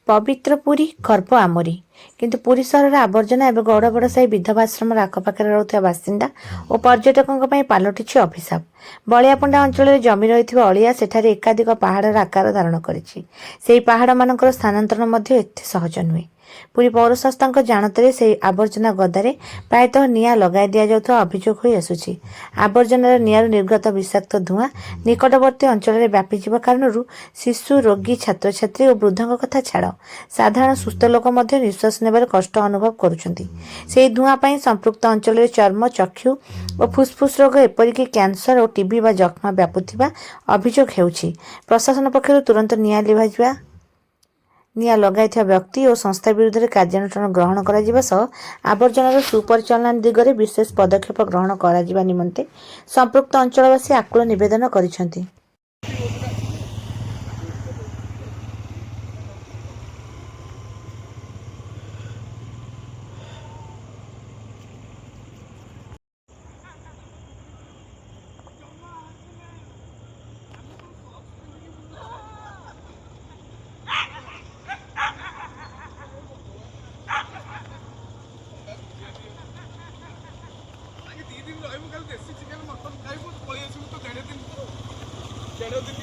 पवित्र पुरी गर्व आमरी किंतु पुरी सहर आवर्जना एवं गौड़बड़ साही विधवाश्रम आखपाखे रोकथि बासिंदा और पर्यटकों पलटि अभिशाप बलियापंडा अंचल जमी रही अलिया सेठारे एकाधिक पहाड़र आकार धारण कर पहाड़ मानकर स्थानांतरण एते सहज नुहे। पुरी पौर संस्था जानतर से आवर्जना गदारे प्रायतः निआं लगाई दि जाउथवा अभियोग हो आसुछि। आवर्जनार निआंरु निर्गत विषाक्त धुआं निकटवर्ती अंचल में व्यापीजा कारण शिशु रोगी छात्र छात्री और वृद्धों कथा छाड़ साधारण सुस्थ लोक निश्वास नेबार कष्ट अनुभव करुछंती। से धुआं पाई संपृक्त अंचल में चर्म चक्षु और फुसफुस रोग एपरिक कैंसर और टीबी व जख्मा व्यापुवा अभियोग हेउछि। प्रशासन पक्षर तुरंत निआं लगाई व्यक्ति और संस्था विरुद्ध में कार्यानुष्ठान ग्रहण कर आवर्जनार सुपरिचालन दिगरे विशेष पदक्षेप ग्रहण करा निमंते संपृक्त अंचलवासी आकुल निवेदन करिसेंति। देसी चिकेन मटन खाइबू पळी आसबू तो 1.5 दिन